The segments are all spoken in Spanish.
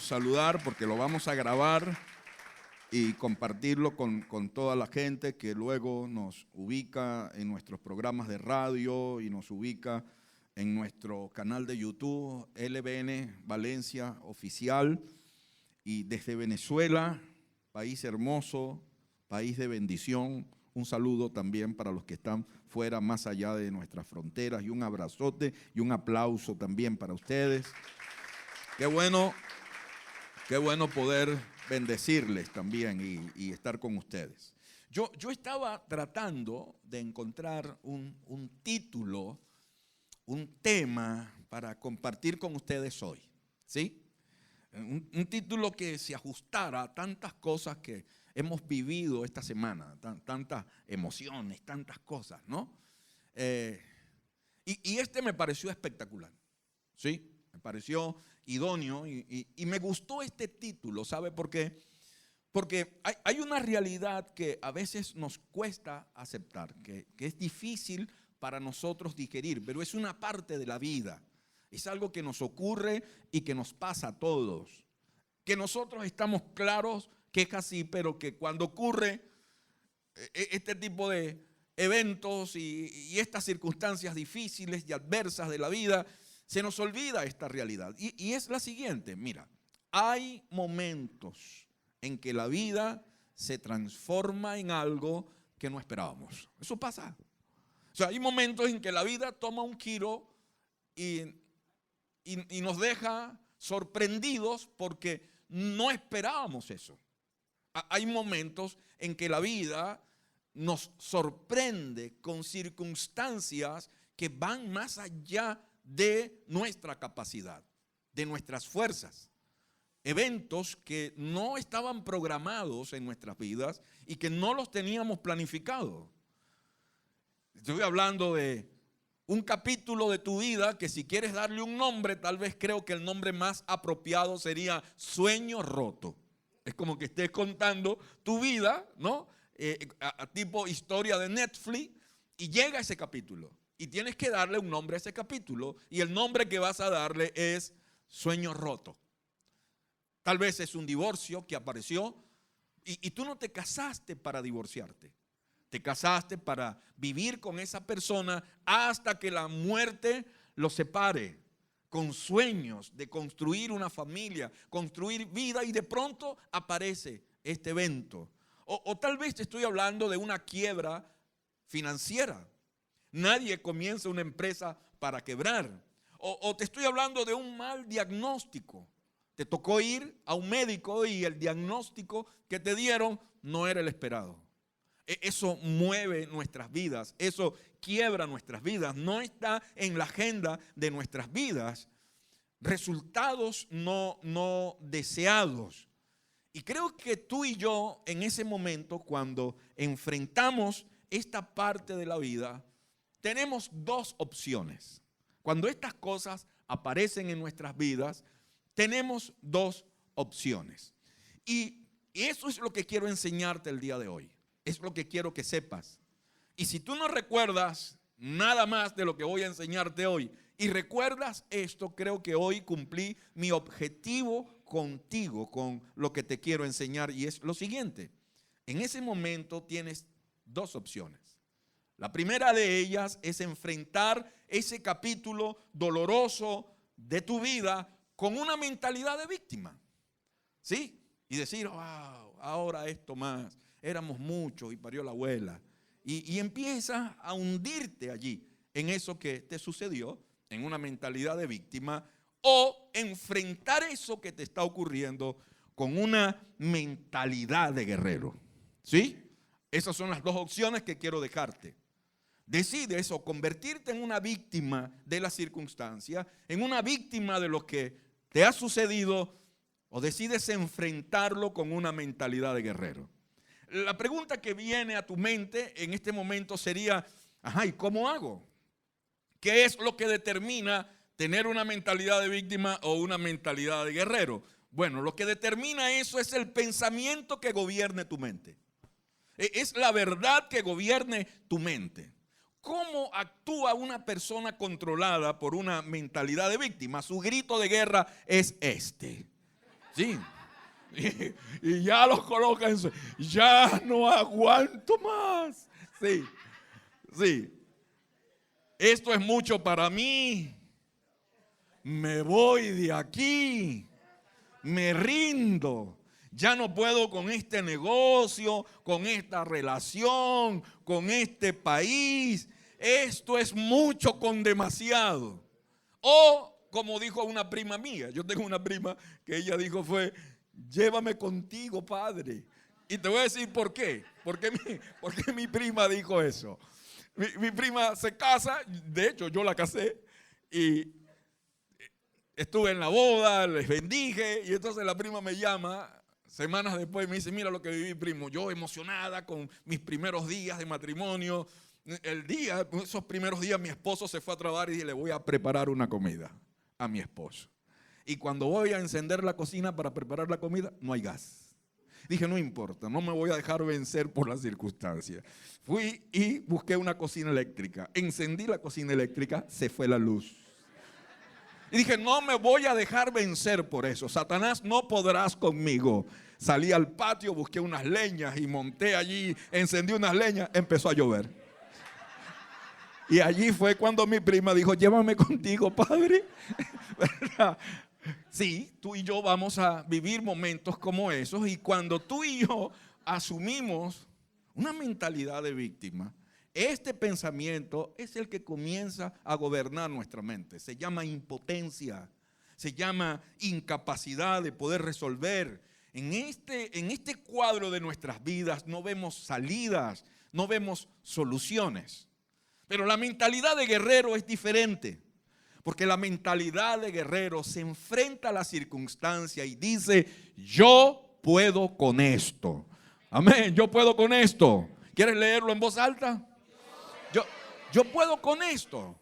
saludar porque lo vamos a grabar y compartirlo con toda la gente que luego nos ubica en nuestros programas de radio y nos ubica en nuestro canal de YouTube, LBN Valencia Oficial, y desde Venezuela, país hermoso, país de bendición. Un saludo también para los que están fuera, más allá de nuestras fronteras, y un abrazote y un aplauso también para ustedes. Qué bueno poder bendecirles también y estar con ustedes. Yo estaba tratando de encontrar un título, un tema para compartir con ustedes hoy, ¿sí? Un título que se ajustara a tantas cosas que hemos vivido esta semana, tantas emociones, tantas cosas, ¿no? Y este me pareció espectacular, ¿sí? Me pareció idóneo y me gustó este título, ¿sabe por qué? Porque hay una realidad que a veces nos cuesta aceptar, que es difícil para nosotros digerir, pero es una parte de la vida. Es algo que nos ocurre y que nos pasa a todos. Que nosotros estamos claros que es así, pero que cuando ocurre este tipo de eventos y estas circunstancias difíciles y adversas de la vida, se nos olvida esta realidad. Y es la siguiente, mira, hay momentos en que la vida se transforma en algo que no esperábamos. Eso pasa. O sea, hay momentos en que la vida toma un giro y nos deja sorprendidos porque no esperábamos eso. Hay momentos en que la vida nos sorprende con circunstancias que van más allá de nuestra capacidad, de nuestras fuerzas. Eventos que no estaban programados en nuestras vidas y que no los teníamos planificados. Estoy hablando de un capítulo de tu vida que, si quieres darle un nombre, tal vez creo que el nombre más apropiado sería Sueño Roto. Es como que estés contando tu vida, ¿no? Tipo historia de Netflix, y llega ese capítulo y tienes que darle un nombre a ese capítulo, y el nombre que vas a darle es Sueño Roto. Tal vez es un divorcio que apareció y tú no te casaste para divorciarte. Te casaste para vivir con esa persona hasta que la muerte los separe, con sueños de construir una familia, construir vida, y de pronto aparece este evento. O tal vez te estoy hablando de una quiebra financiera. Nadie comienza una empresa para quebrar. O te estoy hablando de un mal diagnóstico. Te tocó ir a un médico y el diagnóstico que te dieron no era el esperado. Eso mueve nuestras vidas, eso quiebra nuestras vidas, no está en la agenda de nuestras vidas. Resultados no deseados. Y creo que tú y yo, en ese momento, cuando enfrentamos esta parte de la vida, tenemos dos opciones. Cuando estas cosas aparecen en nuestras vidas, tenemos dos opciones. Y eso es lo que quiero enseñarte el día de hoy. Es lo que quiero que sepas. Y si tú no recuerdas nada más de lo que voy a enseñarte hoy y recuerdas esto, creo que hoy cumplí mi objetivo contigo con lo que te quiero enseñar, y es lo siguiente. En ese momento tienes dos opciones. La primera de ellas es enfrentar ese capítulo doloroso de tu vida con una mentalidad de víctima, ¿sí? Y decir, wow, ahora esto más. Éramos muchos y parió la abuela. Y empiezas a hundirte allí en eso que te sucedió, en una mentalidad de víctima, o enfrentar eso que te está ocurriendo con una mentalidad de guerrero. ¿Sí? Esas son las dos opciones que quiero dejarte. Decides o convertirte en una víctima de la circunstancia, en una víctima de lo que te ha sucedido, o decides enfrentarlo con una mentalidad de guerrero. La pregunta que viene a tu mente en este momento sería, ¿y cómo hago? ¿Qué es lo que determina tener una mentalidad de víctima o una mentalidad de guerrero? Bueno, lo que determina eso es el pensamiento que gobierne tu mente. Es la verdad que gobierne tu mente. ¿Cómo actúa una persona controlada por una mentalidad de víctima? Su grito de guerra es este. Sí. Y ya los coloca en su... Ya no aguanto más. Sí, sí. Esto es mucho para mí. Me voy de aquí. Me rindo. Ya no puedo con este negocio, con esta relación, con este país. Esto es mucho con demasiado. O como dijo una prima mía, yo tengo una prima que ella dijo fue, llévame contigo, padre. Y te voy a decir por qué. ¿Por qué mi prima dijo eso? Mi prima se casa, de hecho yo la casé y estuve en la boda, les bendije y entonces la prima me llama semanas después y me dice, mira lo que viví, primo, yo emocionada con mis primeros días de matrimonio. Esos primeros días mi esposo se fue a trabajar y dije, le voy a preparar una comida a mi esposo. Y cuando voy a encender la cocina para preparar la comida, no hay gas. Dije, no importa, no me voy a dejar vencer por las circunstancias. Fui y busqué una cocina eléctrica. Encendí la cocina eléctrica, se fue la luz. Y dije, no me voy a dejar vencer por eso. Satanás, no podrás conmigo. Salí al patio, busqué unas leñas y monté allí, encendí unas leñas, empezó a llover. Y allí fue cuando mi prima dijo, llévame contigo, padre. ¿Verdad? Sí, tú y yo vamos a vivir momentos como esos y cuando tú y yo asumimos una mentalidad de víctima, este pensamiento es el que comienza a gobernar nuestra mente. Se llama impotencia, se llama incapacidad de poder resolver. En este cuadro de nuestras vidas no vemos salidas, no vemos soluciones. Pero la mentalidad de guerrero es diferente. Porque la mentalidad de guerrero se enfrenta a la circunstancia y dice, yo puedo con esto. Amén, yo puedo con esto. ¿Quieres leerlo en voz alta? Yo puedo con esto.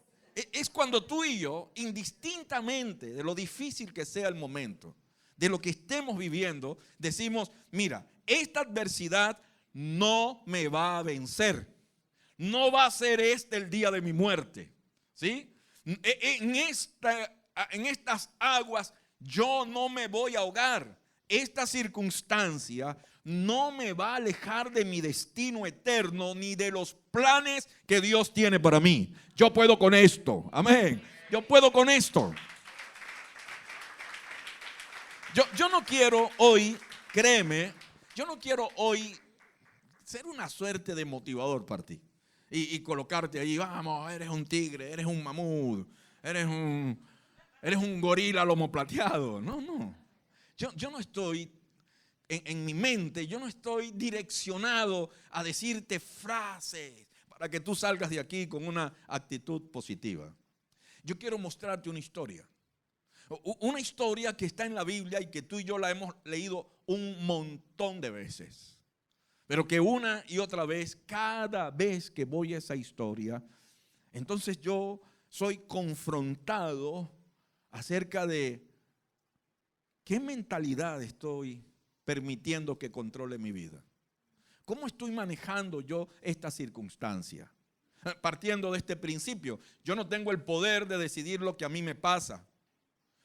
Es cuando tú y yo, indistintamente de lo difícil que sea el momento, de lo que estemos viviendo, decimos, mira, esta adversidad no me va a vencer. No va a ser este el día de mi muerte. ¿Sí? En estas aguas yo no me voy a ahogar. Esta circunstancia no me va a alejar de mi destino eterno ni de los planes que Dios tiene para mí. Yo puedo con esto. Amén. Yo puedo con esto. Yo no quiero hoy, créeme, yo no quiero hoy ser una suerte de motivador para ti. Y colocarte ahí, vamos, eres un tigre, eres un mamut, eres un gorila lomo plateado. No. Yo no estoy, en mi mente, yo no estoy direccionado a decirte frases para que tú salgas de aquí con una actitud positiva. Yo quiero mostrarte una historia. Una historia que está en la Biblia y que tú y yo la hemos leído un montón de veces. Pero que una y otra vez, cada vez que voy a esa historia, entonces yo soy confrontado acerca de qué mentalidad estoy permitiendo que controle mi vida. ¿Cómo estoy manejando yo esta circunstancia? Partiendo de este principio, yo no tengo el poder de decidir lo que a mí me pasa,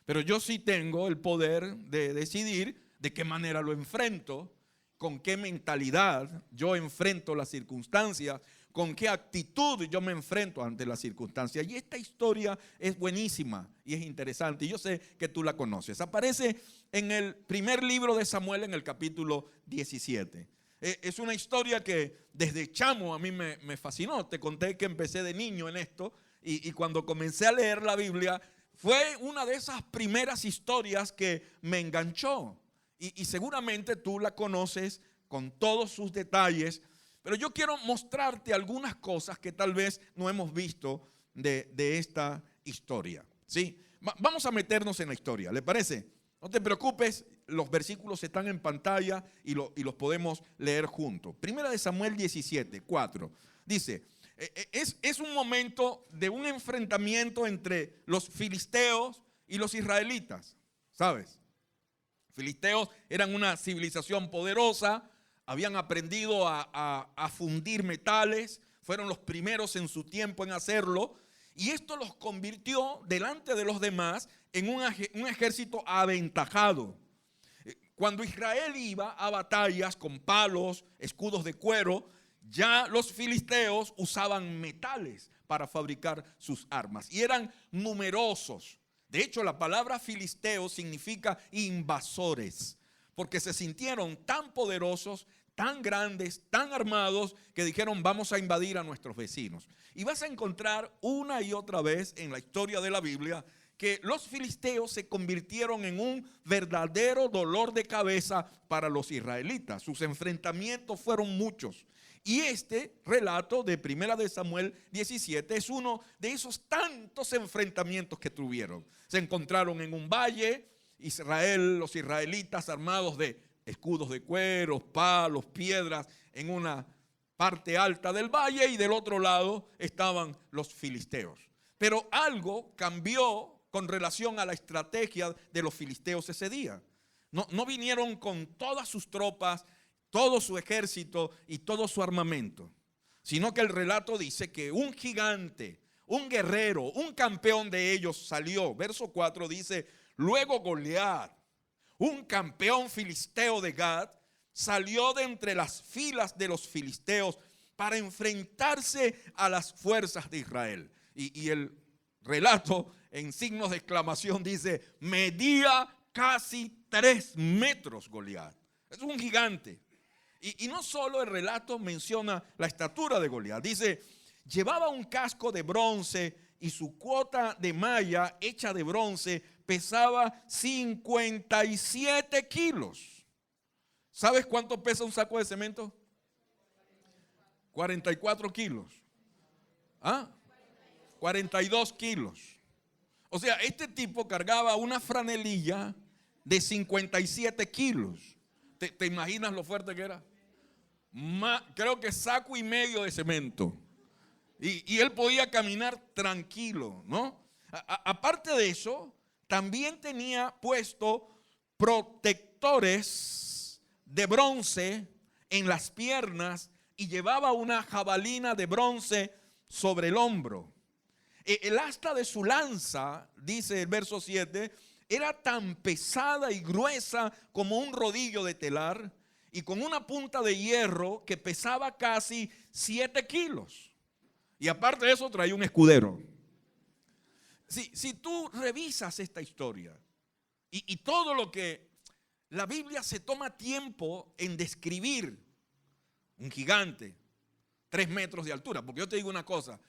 pero yo sí tengo el poder de decidir de qué manera lo enfrento, con qué mentalidad yo enfrento las circunstancias, con qué actitud yo me enfrento ante las circunstancias. Y esta historia es buenísima y es interesante. Y yo sé que tú la conoces. Aparece en el primer libro de Samuel, en el capítulo 17. Es una historia que desde chamo a mí me fascinó. Te conté que empecé de niño en esto y cuando comencé a leer la Biblia fue una de esas primeras historias que me enganchó. Y seguramente tú la conoces con todos sus detalles, pero yo quiero mostrarte algunas cosas que tal vez no hemos visto de esta historia. ¿Sí? Vamos a meternos en la historia, ¿le parece? No te preocupes, los versículos están en pantalla y los podemos leer juntos. Primera de Samuel 17, 4. Dice, es un momento de un enfrentamiento entre los filisteos y los israelitas, ¿sabes? Filisteos eran una civilización poderosa, habían aprendido a fundir metales, fueron los primeros en su tiempo en hacerlo, y esto los convirtió delante de los demás en un ejército aventajado. cuando Israel iba a batallas con palos, escudos de cuero, ya los filisteos usaban metales para fabricar sus armas y eran numerosos. De hecho, la palabra filisteo significa invasores, porque se sintieron tan poderosos, tan grandes, tan armados, que dijeron: vamos a invadir a nuestros vecinos. Y vas a encontrar una y otra vez en la historia de la Biblia que los filisteos se convirtieron en un verdadero dolor de cabeza para los israelitas. Sus enfrentamientos fueron muchos. Y este relato de 1 de Samuel 17 es uno de esos tantos enfrentamientos que tuvieron. Se encontraron en un valle, los israelitas armados de escudos de cuero, palos, piedras, en una parte alta del valle, y del otro lado estaban los filisteos. Pero algo cambió con relación a la estrategia de los filisteos ese día. No vinieron con todas sus tropas, todo su ejército y todo su armamento, sino que el relato dice que un gigante, un guerrero, un campeón de ellos salió. Verso 4 dice: luego Goliat, un campeón filisteo de Gat, salió de entre las filas de los filisteos para enfrentarse a las fuerzas de Israel. Y el relato en signos de exclamación dice: medía casi 3 metros Goliat. Es un gigante. Y no solo el relato menciona la estatura de Goliat. Dice: llevaba un casco de bronce y su cuota de malla hecha de bronce pesaba 57 kilos. ¿Sabes cuánto pesa un saco de cemento? 44 kilos. 42 kilos. O sea, este tipo cargaba una franelilla de 57 kilos. ¿Te imaginas lo fuerte que era? Creo que saco y medio de cemento. Y él podía caminar tranquilo, ¿no? Aparte de eso, también tenía puesto protectores de bronce en las piernas y llevaba una jabalina de bronce sobre el hombro. El asta de su lanza, dice el verso 7, era tan pesada y gruesa como un rodillo de telar, y con una punta de hierro que pesaba casi 7 kilos. Y aparte de eso traía un escudero. Si tú revisas esta historia y todo lo que la Biblia se toma tiempo en describir, un gigante, 3 metros de altura, porque yo te digo una cosa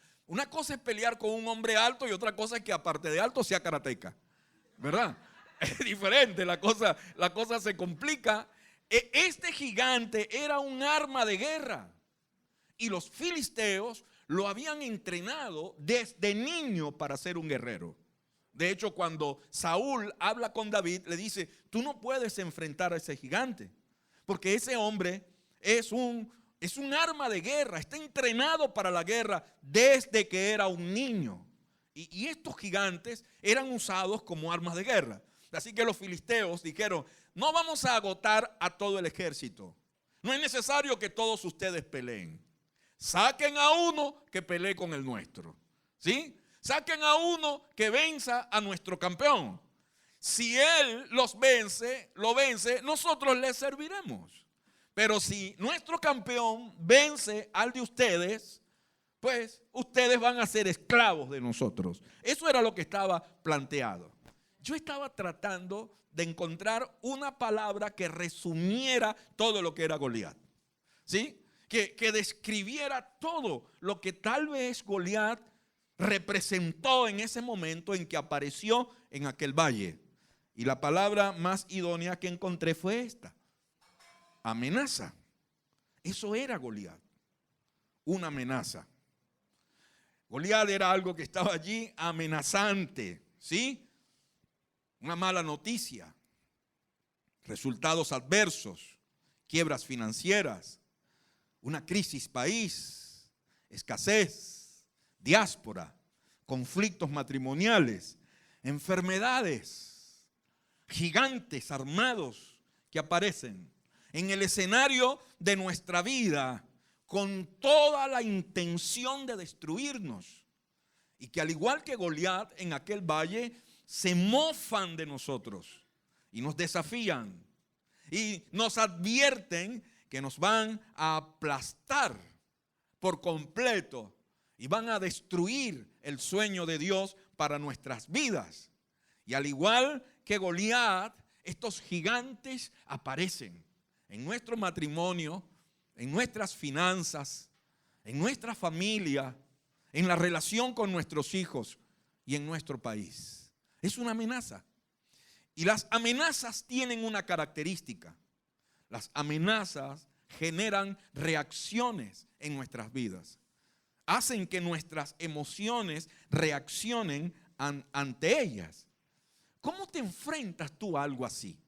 es pelear con un hombre alto y otra cosa es que aparte de alto sea karateca, ¿verdad? Es diferente, la cosa se complica. Este gigante era un arma de guerra y los filisteos lo habían entrenado desde niño para ser un guerrero. De hecho, cuando Saúl habla con David, le dice: tú no puedes enfrentar a ese gigante, porque ese hombre es un arma de guerra, está entrenado para la guerra desde que era un niño. Y estos gigantes eran usados como armas de guerra. Así que los filisteos dijeron: no vamos a agotar a todo el ejército. No es necesario que todos ustedes peleen. Saquen a uno que pelee con el nuestro. ¿Sí? Saquen a uno que venza a nuestro campeón. Si él lo vence, nosotros les serviremos. Pero si nuestro campeón vence al de ustedes, pues ustedes van a ser esclavos de nosotros. Eso era lo que estaba planteado. Yo estaba tratando de encontrar una palabra que resumiera todo lo que era Goliat, ¿sí? Que describiera todo lo que tal vez Goliat representó en ese momento en que apareció en aquel valle. Y la palabra más idónea que encontré fue esta: amenaza. Eso era Goliat, una amenaza. Goliat era algo que estaba allí amenazante, ¿sí? Una mala noticia, resultados adversos, quiebras financieras, una crisis país, escasez, diáspora, conflictos matrimoniales, enfermedades, gigantes armados que aparecen en el escenario de nuestra vida con toda la intención de destruirnos, y que al igual que Goliat en aquel valle se mofan de nosotros y nos desafían. Y nos advierten que nos van a aplastar por completo y van a destruir el sueño de Dios para nuestras vidas. Y al igual que Goliat, estos gigantes aparecen en nuestro matrimonio, en nuestras finanzas, en nuestra familia, en la relación con nuestros hijos y en nuestro país. Es una amenaza. Y las amenazas tienen una característica. Las amenazas generan reacciones en nuestras vidas. Hacen que nuestras emociones reaccionen ante ellas. ¿Cómo te enfrentas tú a algo así?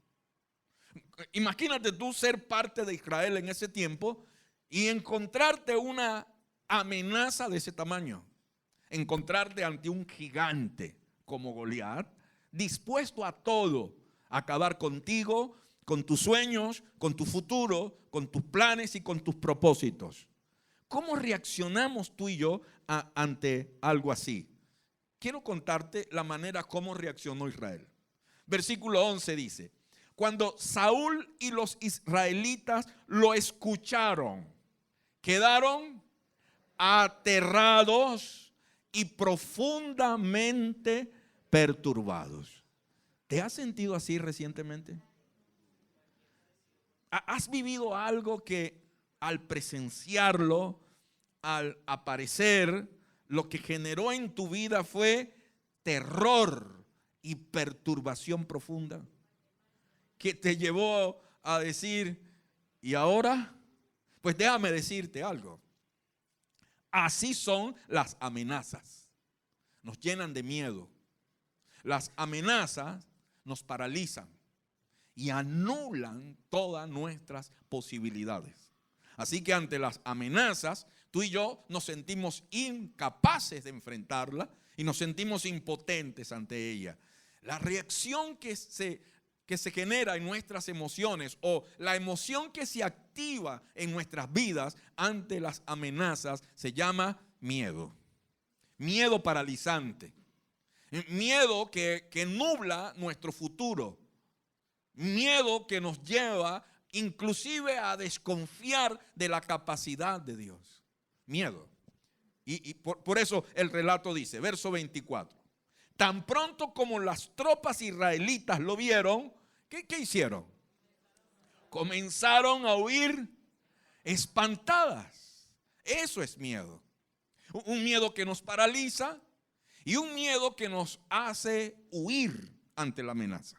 Imagínate tú ser parte de Israel en ese tiempo y encontrarte una amenaza de ese tamaño. Encontrarte ante un gigante como Goliat, dispuesto a todo, a acabar contigo, con tus sueños, con tu futuro, con tus planes y con tus propósitos. ¿Cómo reaccionamos tú y yo ante algo así? Quiero contarte la manera como reaccionó Israel. Versículo 11 dice: cuando Saúl y los israelitas lo escucharon, quedaron aterrados y profundamente perturbados. ¿Te has sentido así recientemente? ¿Has vivido algo que al presenciarlo, al aparecer, lo que generó en tu vida fue terror y perturbación profunda? Que te llevó a decir, ¿y ahora? Pues déjame decirte algo. Así son las amenazas. Nos llenan de miedo. Las amenazas nos paralizan y anulan todas nuestras posibilidades. Así que ante las amenazas, tú y yo nos sentimos incapaces de enfrentarla y nos sentimos impotentes ante ella. La reacción que se genera en nuestras emociones, o la emoción que se activa en nuestras vidas ante las amenazas, se llama miedo. Miedo paralizante. Miedo que nubla nuestro futuro. Miedo que nos lleva inclusive a desconfiar de la capacidad de Dios. Miedo. Y por eso el relato dice, verso 24. Tan pronto como las tropas israelitas lo vieron, ¿qué hicieron? Comenzaron a huir espantadas. Eso es miedo. Un miedo que nos paraliza y un miedo que nos hace huir ante la amenaza.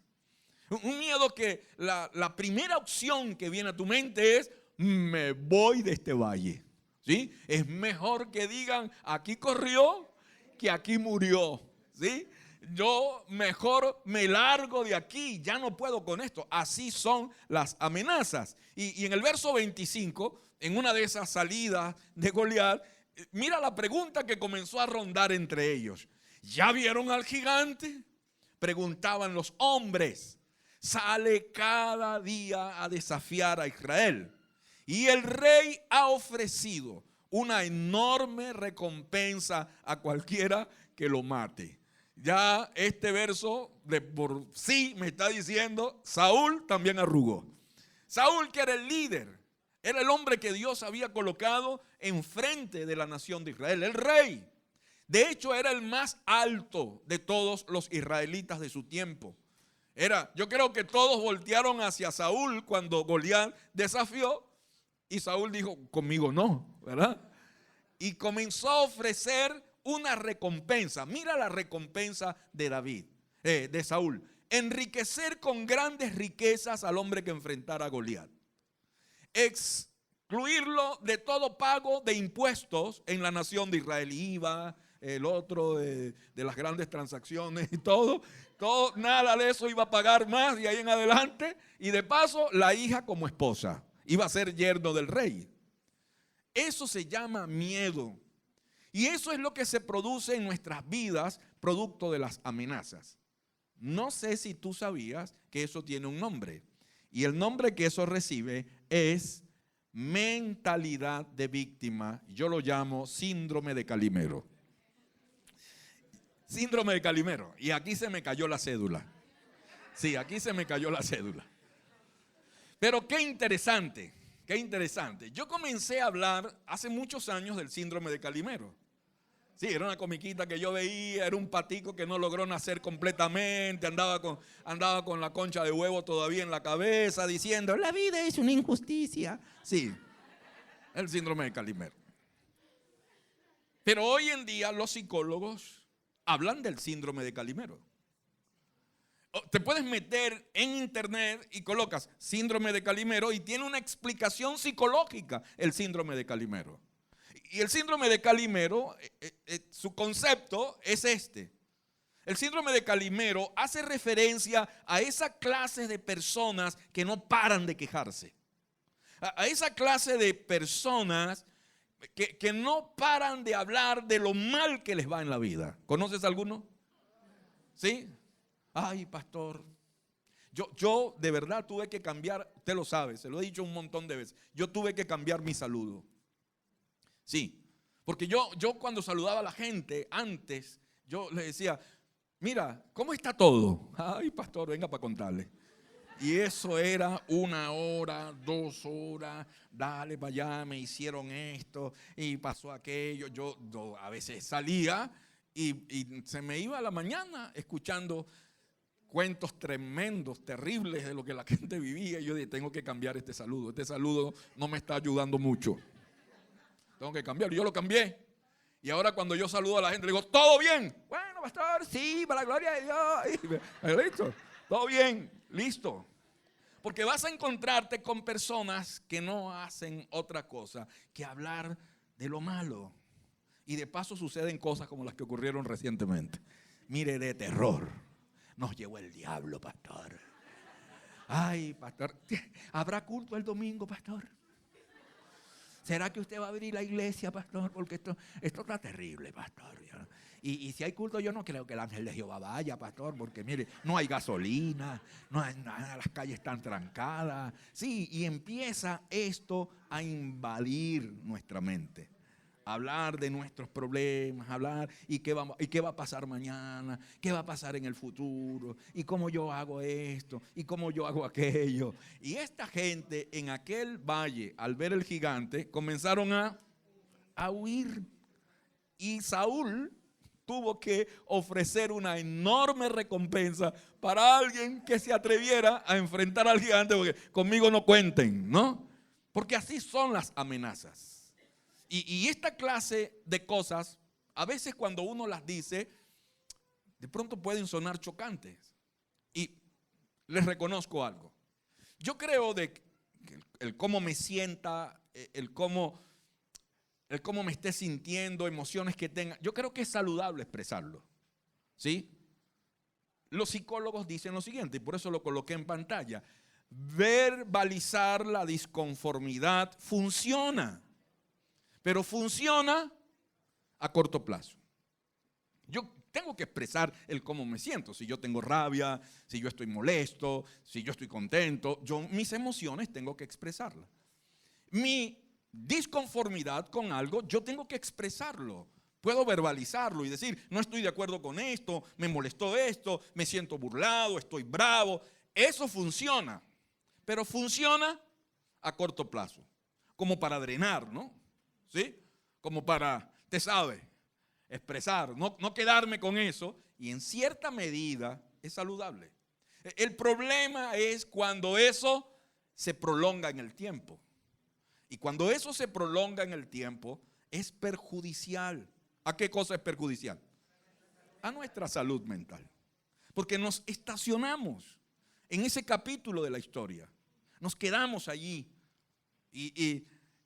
Un miedo que la primera opción que viene a tu mente es: me voy de este valle. ¿Sí? Es mejor que digan aquí corrió que aquí murió. ¿Sí? Yo mejor me largo de aquí, ya no puedo con esto. Así son las amenazas. Y en el verso 25, en una de esas salidas de Goliat, mira la pregunta que comenzó a rondar entre ellos. ¿Ya vieron al gigante? Preguntaban los hombres. Sale cada día a desafiar a Israel. Y el rey ha ofrecido una enorme recompensa a cualquiera que lo mate. Ya este verso de por sí me está diciendo, Saúl también arrugó. Saúl, que era el líder, era el hombre que Dios había colocado enfrente de la nación de Israel, el rey. De hecho, era el más alto de todos los israelitas de su tiempo. Yo creo que todos voltearon hacia Saúl cuando Goliat desafió, y Saúl dijo, conmigo no, ¿verdad? Y comenzó a ofrecer una recompensa. Mira la recompensa de de Saúl. Enriquecer con grandes riquezas al hombre que enfrentara a Goliat. Excluirlo de todo pago de impuestos en la nación de Israel. IVA, el otro de las grandes transacciones y todo, nada de eso iba a pagar más de ahí en adelante. Y de paso, la hija como esposa iba a ser yerno del rey. Eso se llama miedo. Y eso es lo que se produce en nuestras vidas, producto de las amenazas. No sé si tú sabías que eso tiene un nombre. Y el nombre que eso recibe es mentalidad de víctima. Yo lo llamo síndrome de Calimero. Síndrome de Calimero. Y aquí se me cayó la cédula. Sí, aquí se me cayó la cédula. Pero qué interesante, qué interesante. Yo comencé a hablar hace muchos años del síndrome de Calimero. Sí, era una comiquita que yo veía, era un patico que no logró nacer completamente, andaba con la concha de huevo todavía en la cabeza diciendo, la vida es una injusticia. Sí, el síndrome de Calimero. Pero hoy en día los psicólogos hablan del síndrome de Calimero. Te puedes meter en internet y colocas síndrome de Calimero y tiene una explicación psicológica el síndrome de Calimero. Y el síndrome de Calimero, su concepto es este. El síndrome de Calimero hace referencia a esa clase de personas que no paran de quejarse. A esa clase de personas que no paran de hablar de lo mal que les va en la vida. ¿Conoces alguno? ¿Sí? Ay, pastor, yo de verdad tuve que cambiar, usted lo sabe, se lo he dicho un montón de veces. Yo tuve que cambiar mi saludo. Sí, porque yo cuando saludaba a la gente antes, yo le decía, mira, ¿cómo está todo? Ay, pastor, venga para contarle. Y eso era 1 hora, 2 horas, dale para allá, me hicieron esto y pasó aquello. Yo a veces salía y se me iba a la mañana escuchando cuentos tremendos, terribles de lo que la gente vivía. Y yo dije, tengo que cambiar este saludo no me está ayudando mucho. Tengo que cambiarlo. Yo lo cambié. Y ahora cuando yo saludo a la gente, le digo, ¿todo bien? Bueno, pastor, sí, para la gloria de Dios. Listo, todo bien, listo. Porque vas a encontrarte con personas que no hacen otra cosa que hablar de lo malo. Y de paso suceden cosas como las que ocurrieron recientemente. Mire, de terror. Nos llevó el diablo, pastor. Ay, pastor, ¿habrá culto el domingo, pastor? ¿Será que usted va a abrir la iglesia, pastor? Porque esto está terrible, pastor. Y si hay culto, yo no creo que el ángel de Jehová vaya, pastor, porque mire, no hay gasolina, no hay nada, las calles están trancadas. Sí, y empieza esto a invadir nuestra mente. Hablar de nuestros problemas, hablar y qué va a pasar mañana, qué va a pasar en el futuro, y cómo yo hago esto, y cómo yo hago aquello. Y esta gente en aquel valle, al ver el gigante, comenzaron a huir. Y Saúl tuvo que ofrecer una enorme recompensa para alguien que se atreviera a enfrentar al gigante, porque conmigo no cuenten, ¿no? Porque así son las amenazas. Y esta clase de cosas, a veces cuando uno las dice, de pronto pueden sonar chocantes. Y les reconozco algo. Yo creo de que el cómo me sienta, el cómo me esté sintiendo, emociones que tenga, yo creo que es saludable expresarlo. ¿Sí? Los psicólogos dicen lo siguiente, y por eso lo coloqué en pantalla. Verbalizar la disconformidad funciona. Pero funciona a corto plazo. Yo tengo que expresar el cómo me siento. Si yo tengo rabia, si yo estoy molesto, si yo estoy contento, mis emociones tengo que expresarlas. Mi disconformidad con algo, yo tengo que expresarlo. Puedo verbalizarlo y decir, no estoy de acuerdo con esto, me molestó esto, me siento burlado, estoy bravo. Eso funciona, pero funciona a corto plazo, como para drenar, ¿no? ¿Sí? Como para, te sabe, expresar, no quedarme con eso. Y en cierta medida es saludable. El problema es cuando eso se prolonga en el tiempo. Y cuando eso se prolonga en el tiempo, es perjudicial. ¿A qué cosa es perjudicial? A nuestra salud mental. Porque nos estacionamos en ese capítulo de la historia. Nos quedamos allí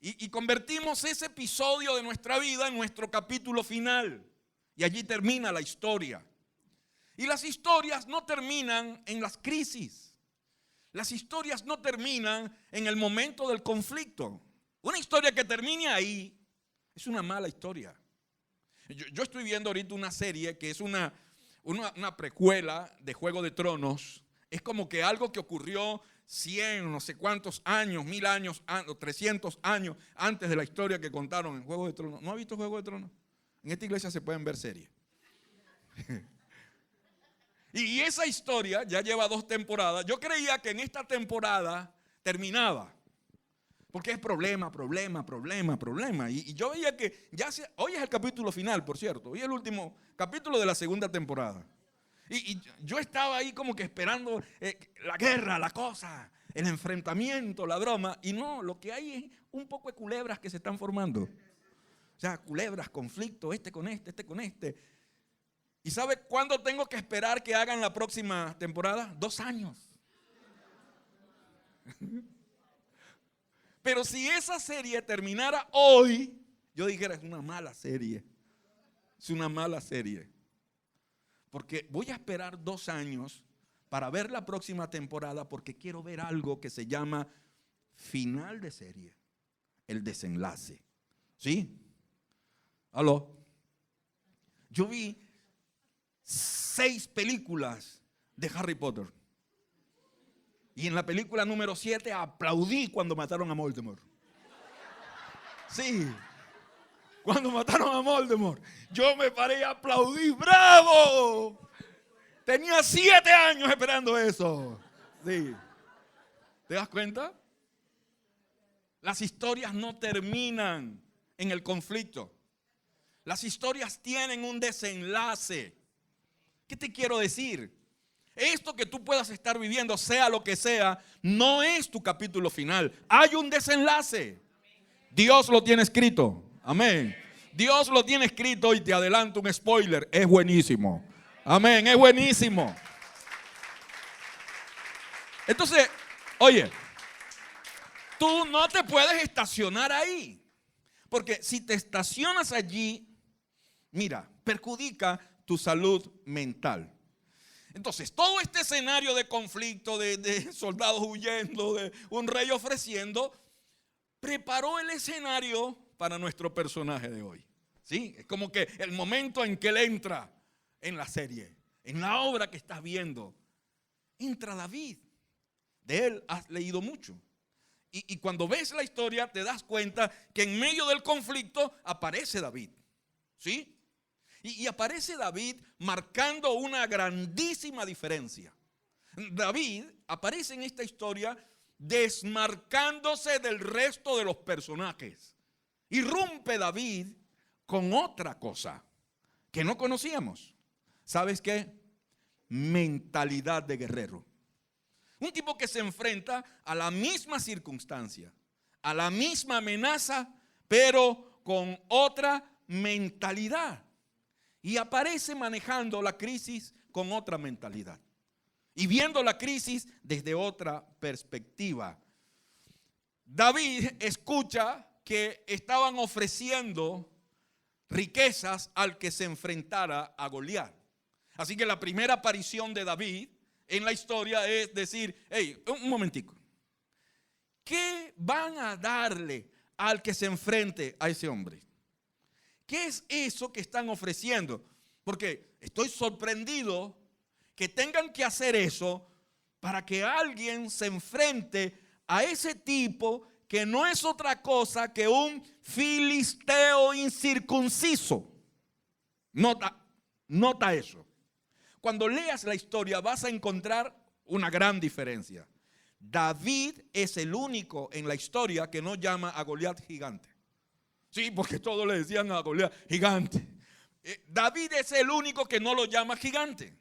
y convertimos ese episodio de nuestra vida en nuestro capítulo final. Y allí termina la historia. Y las historias no terminan en las crisis. Las historias no terminan en el momento del conflicto. Una historia que termine ahí es una mala historia. Yo estoy viendo ahorita una serie que es una precuela de Juego de Tronos. Es como que algo que ocurrió 100, no sé cuántos años, 1000 años, 300 años antes de la historia que contaron en Juego de Tronos. ¿No ha visto Juego de Tronos? En esta iglesia se pueden ver series. Y esa historia ya lleva 2 temporadas. Yo creía que en esta temporada terminaba. Porque es problema. Y yo veía que hoy es el capítulo final, por cierto. Hoy es el último capítulo de la segunda temporada. Y yo estaba ahí como que esperando la guerra, la cosa, el enfrentamiento, la broma. Y no, lo que hay es un poco de culebras que se están formando. O sea, culebras, conflictos, este con este. ¿Y sabe cuándo tengo que esperar que hagan la próxima temporada? 2 años. Pero si esa serie terminara hoy, yo dijera, es una mala serie. Es una mala serie. Porque voy a esperar 2 años para ver la próxima temporada, porque quiero ver algo que se llama final de serie. El desenlace. ¿Sí? ¿Aló? Yo vi 6 películas de Harry Potter. Y en la película número 7 aplaudí cuando mataron a Voldemort. Sí, cuando mataron a Voldemort. Yo me paré y aplaudí. ¡Bravo! Tenía 7 años esperando eso. Sí. ¿Te das cuenta? Las historias no terminan en el conflicto. Las historias tienen un desenlace. ¿Qué te quiero decir? Esto que tú puedas estar viviendo, sea lo que sea, no es tu capítulo final. Hay un desenlace. Dios lo tiene escrito. Amén. Dios lo tiene escrito y te adelanto un spoiler. Es buenísimo. Amén. Es buenísimo. Entonces, oye, tú no te puedes estacionar ahí. Porque si te estacionas allí, mira, perjudica tu salud mental. Entonces, todo este escenario de conflicto, de soldados huyendo, de un rey ofreciendo, preparó el escenario para nuestro personaje de hoy. ¿Sí? Es como que el momento en que él entra en la serie, en la obra que estás viendo, entra David. De él has leído mucho. Y cuando ves la historia te das cuenta que en medio del conflicto aparece David. ¿Sí? Y aparece David marcando una grandísima diferencia. David aparece en esta historia desmarcándose del resto de los personajes. Irrumpe David con otra cosa que no conocíamos. ¿Sabes qué? Mentalidad de guerrero. Un tipo que se enfrenta a la misma circunstancia, a la misma amenaza, pero con otra mentalidad. Y aparece manejando la crisis con otra mentalidad. Y viendo la crisis desde otra perspectiva. David escucha que estaban ofreciendo riquezas al que se enfrentara a Goliat. Así que la primera aparición de David en la historia es decir, hey, un momentico. ¿Qué van a darle al que se enfrente a ese hombre? ¿Qué es eso que están ofreciendo? Porque estoy sorprendido que tengan que hacer eso para que alguien se enfrente a ese tipo que no es otra cosa que un filisteo incircunciso. Nota eso. Cuando leas la historia vas a encontrar una gran diferencia. David es el único en la historia que no llama a Goliat gigante. Sí, porque todos le decían a Goliat gigante. David es el único que no lo llama gigante.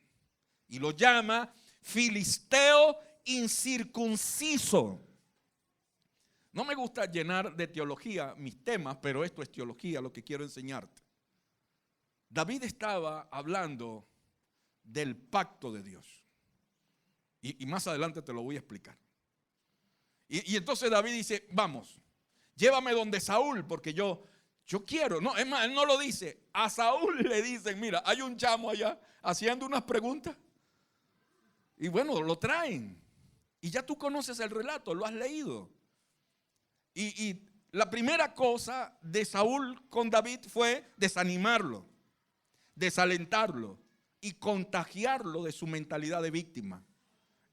Y lo llama filisteo incircunciso. No me gusta llenar de teología mis temas, pero esto es teología, lo que quiero enseñarte. David estaba hablando del pacto de Dios. Y más adelante te lo voy a explicar. Y entonces David dice, vamos, llévame donde Saúl, porque yo quiero. No, es más, él no lo dice. A Saúl le dicen, mira, hay un chamo allá haciendo unas preguntas. Y bueno, lo traen. Y ya tú conoces el relato, lo has leído. Y la primera cosa de Saúl con David fue desanimarlo, desalentarlo y contagiarlo de su mentalidad de víctima.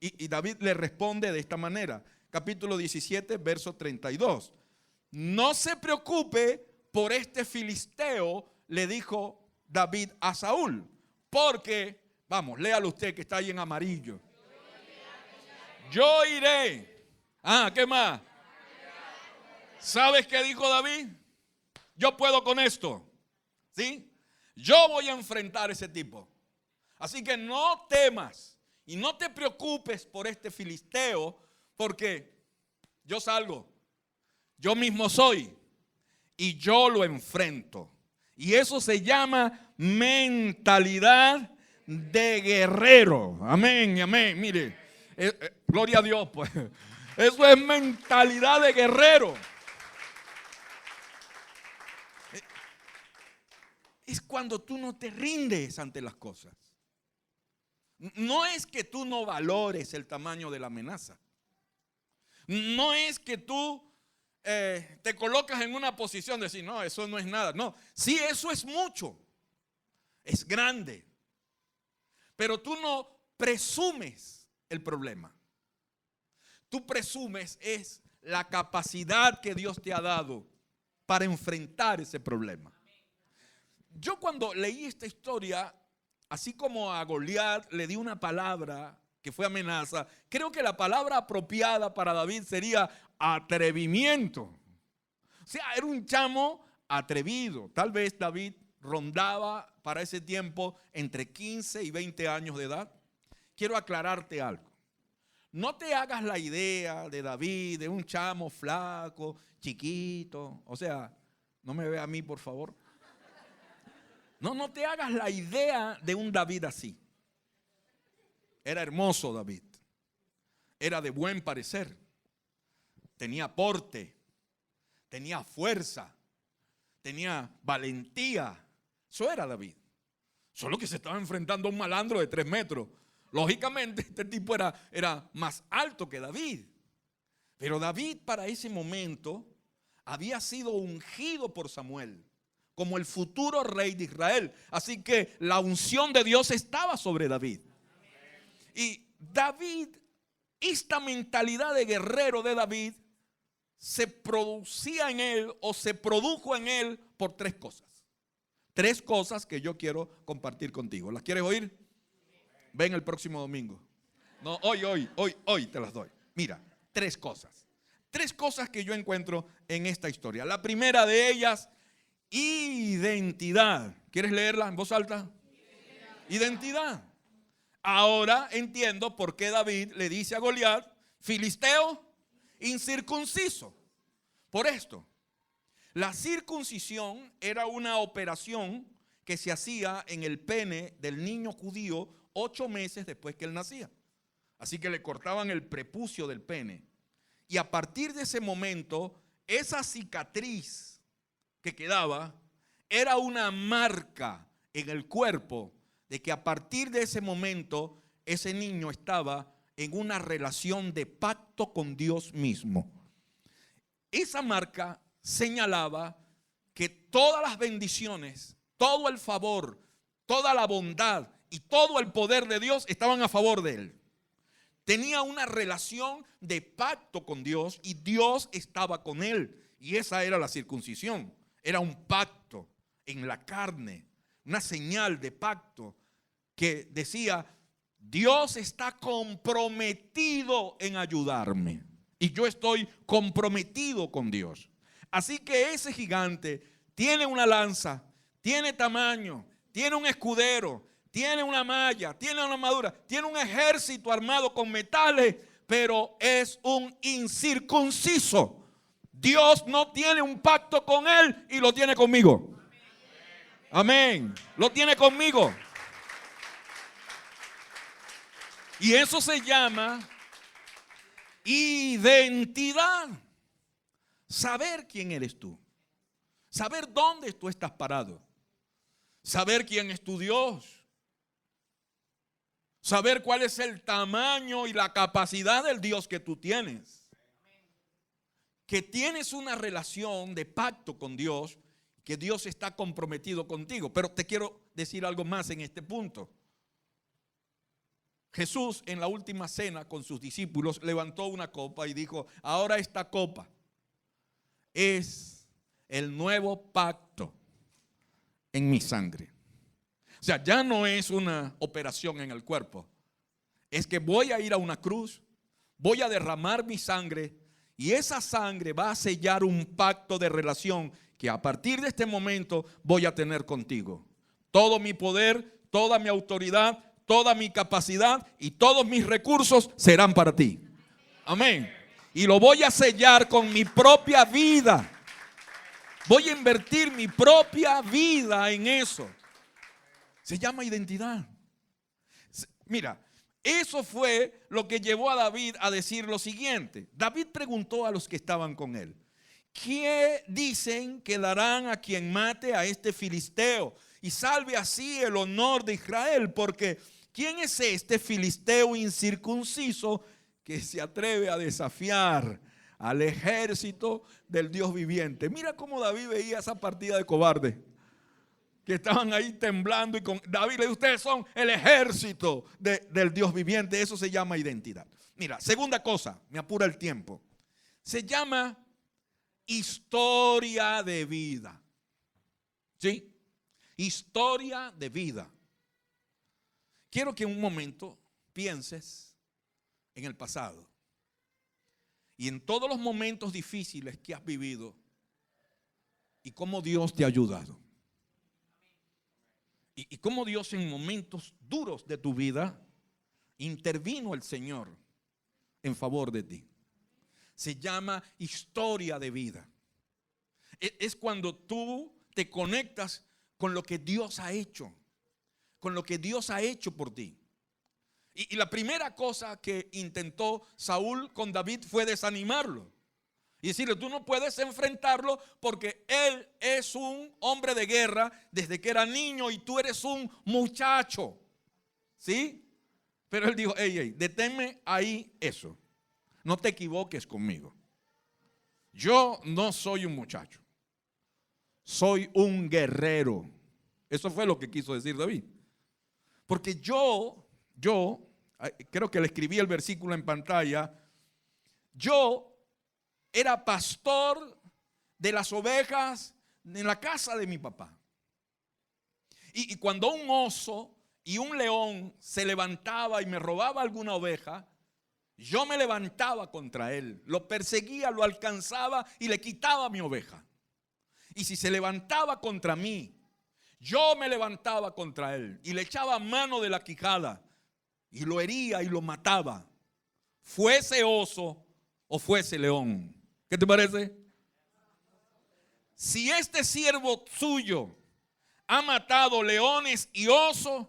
Y David le responde de esta manera. Capítulo 17, verso 32. No se preocupe por este filisteo, le dijo David a Saúl. Porque, vamos, léalo usted que está ahí en amarillo. Yo iré ¿Qué más? ¿Sabes qué dijo David? Yo puedo con esto. ¿Sí? Yo voy a enfrentar a ese tipo. Así que no temas y no te preocupes por este filisteo, porque yo salgo, yo mismo soy y yo lo enfrento. Y eso se llama mentalidad de guerrero. Amén, amén. Mire, gloria a Dios, pues. Eso es mentalidad de guerrero. Es cuando tú no te rindes ante las cosas. No es que tú no valores el tamaño de la amenaza. No es que tú te colocas en una posición de decir, no, eso no es nada. No, sí, eso es mucho. Es grande. Pero tú no presumes el problema. Tú presumes es la capacidad que Dios te ha dado para enfrentar ese problema. Yo cuando leí esta historia, así como a Goliat le di una palabra que fue amenaza, creo que la palabra apropiada para David sería atrevimiento. O sea, era un chamo atrevido. Tal vez David rondaba para ese tiempo entre 15 y 20 años de edad. Quiero aclararte algo. No te hagas la idea de David, de un chamo flaco, chiquito. O sea, no me vea a mí, por favor. No te hagas la idea de un David así. Era hermoso David. Era de buen parecer. Tenía porte. Tenía fuerza. Tenía valentía. Eso era David. Solo que se estaba enfrentando a un malandro de 3 metros. Lógicamente este tipo era más alto que David. Pero David para ese momento había sido ungido por Samuel como el futuro rey de Israel. Así que la unción de Dios estaba sobre David. Y David, esta mentalidad de guerrero de David, se producía en él o se produjo en él por 3 cosas. 3 cosas que yo quiero compartir contigo. ¿Las quieres oír? Ven el próximo domingo. No, hoy te las doy. Mira, 3 cosas. 3 cosas que yo encuentro en esta historia. La primera de ellas, identidad. ¿Quieres leerla en voz alta? Identidad. Ahora entiendo por qué David le dice a Goliat, filisteo incircunciso. Por esto, la circuncisión era una operación que se hacía en el pene del niño judío 8 meses después que él nacía. Así que le cortaban el prepucio del pene. Y a partir de ese momento, esa cicatriz que quedaba era una marca en el cuerpo de que a partir de ese momento ese niño estaba en una relación de pacto con Dios mismo. Esa marca señalaba que todas las bendiciones, todo el favor, toda la bondad y todo el poder de Dios estaban a favor de él. Tenía una relación de pacto con Dios y Dios estaba con él. Y esa era la circuncisión. Era un pacto en la carne, una señal de pacto que decía, Dios está comprometido en ayudarme. Y yo estoy comprometido con Dios. Así que ese gigante tiene una lanza, tiene tamaño, tiene un escudero, tiene una malla, tiene una armadura, tiene un ejército armado con metales, pero es un incircunciso. Dios no tiene un pacto con él y lo tiene conmigo. Amén. Lo tiene conmigo. Y eso se llama identidad. Saber quién eres tú. Saber dónde tú estás parado. Saber quién es tu Dios. Saber cuál es el tamaño y la capacidad del Dios que tú tienes. Que tienes una relación de pacto con Dios, que Dios está comprometido contigo. Pero te quiero decir algo más en este punto. Jesús en la última cena con sus discípulos levantó una copa y dijo, ahora esta copa es el nuevo pacto en mi sangre. O sea, ya no es una operación en el cuerpo. Es que voy a ir a una cruz, voy a derramar mi sangre y esa sangre va a sellar un pacto de relación que a partir de este momento voy a tener contigo. Todo mi poder, toda mi autoridad, toda mi capacidad y todos mis recursos serán para ti. Amén. Y lo voy a sellar con mi propia vida. Voy a invertir mi propia vida en eso. Se llama identidad. Mira, eso fue lo que llevó a David a decir lo siguiente. David preguntó a los que estaban con él: ¿qué dicen que darán a quien mate a este filisteo y salve así el honor de Israel? Porque ¿quién es este filisteo incircunciso que se atreve a desafiar al ejército del Dios viviente? Mira cómo David veía esa partida de cobardes que estaban ahí temblando, y con David le dijo: ustedes son el ejército del Dios viviente. Eso se llama identidad. Mira, segunda cosa, me apura el tiempo, se llama historia de vida. ¿Sí? Historia de vida. Quiero que un momento pienses en el pasado y en todos los momentos difíciles que has vivido y cómo Dios te ha ayudado. Y cómo Dios en momentos duros de tu vida intervino el Señor en favor de ti. Se llama historia de vida. Es cuando tú te conectas con lo que Dios ha hecho, con lo que Dios ha hecho por ti. Y la primera cosa que intentó Saúl con David fue desanimarlo y decirle: tú no puedes enfrentarlo porque él es un hombre de guerra desde que era niño y tú eres un muchacho. ¿Sí? Pero él dijo: hey, deténme ahí eso. No te equivoques conmigo. Yo no soy un muchacho. Soy un guerrero. Eso fue lo que quiso decir David. Porque yo creo que le escribí el versículo en pantalla. Yo era pastor de las ovejas en la casa de mi papá. Y cuando un oso y un león se levantaba y me robaba alguna oveja, yo me levantaba contra él, lo perseguía, lo alcanzaba y le quitaba mi oveja. Y si se levantaba contra mí, yo me levantaba contra él y le echaba mano de la quijada y lo hería y lo mataba, fuese oso o fuese león. ¿Qué te parece? Si este siervo suyo ha matado leones y osos,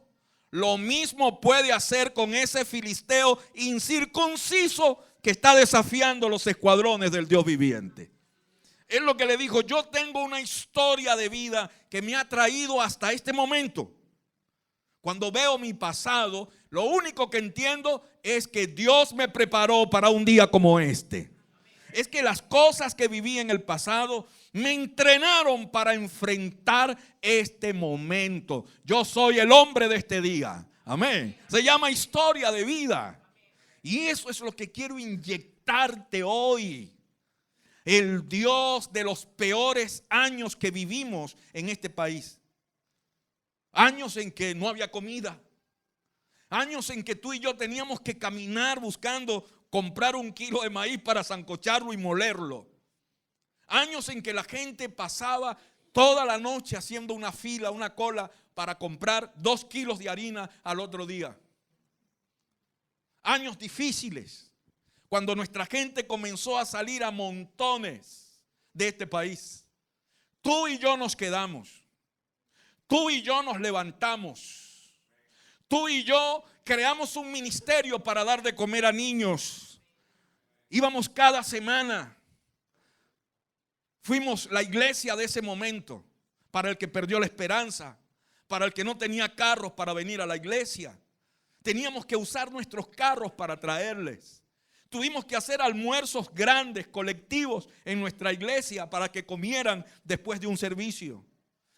lo mismo puede hacer con ese filisteo incircunciso que está desafiando los escuadrones del Dios viviente. Es lo que le dijo: yo tengo una historia de vida que me ha traído hasta este momento. Cuando veo mi pasado, lo único que entiendo es que Dios me preparó para un día como este. Es que las cosas que viví en el pasado me entrenaron para enfrentar este momento. Yo soy el hombre de este día. Amén. Se llama historia de vida. Y eso es lo que quiero inyectarte hoy. El Dios de los peores años que vivimos en este país. Años en que no había comida. Años en que tú y yo teníamos que caminar buscando comprar 1 kilo de maíz para sancocharlo y molerlo. Años en que la gente pasaba toda la noche haciendo una fila, una cola para comprar 2 kilos de harina al otro día. Años difíciles, cuando nuestra gente comenzó a salir a montones de este país. Tú y yo nos quedamos. Tú y yo nos levantamos. Tú y yo creamos un ministerio para dar de comer a niños. Íbamos cada semana. Fuimos la iglesia de ese momento, para el que perdió la esperanza, para el que no tenía carros para venir a la iglesia. Teníamos que usar nuestros carros para traerles. Tuvimos que hacer almuerzos grandes, colectivos en nuestra iglesia para que comieran después de un servicio.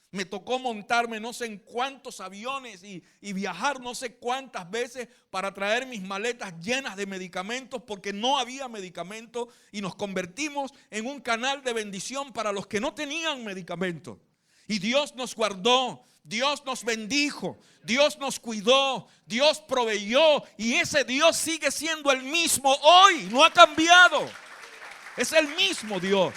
Me tocó montarme no sé en cuántos aviones y viajar no sé cuántas veces para traer mis maletas llenas de medicamentos porque no había medicamentos, y nos convertimos en un canal de bendición para los que no tenían medicamentos. Y Dios nos guardó Dios nos bendijo, Dios nos cuidó, Dios proveyó y ese Dios sigue siendo el mismo hoy, no ha cambiado. Es el mismo Dios.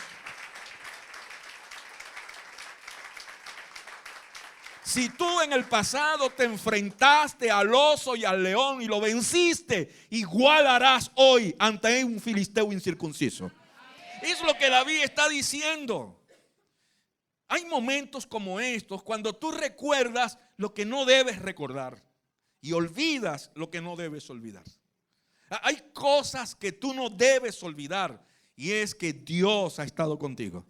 Si tú en el pasado te enfrentaste al oso y al león y lo venciste, igual harás hoy ante un filisteo incircunciso. Es lo que David está diciendo. Hay momentos como estos cuando tú recuerdas lo que no debes recordar y olvidas lo que no debes olvidar. Hay cosas que tú no debes olvidar y es que Dios ha estado contigo.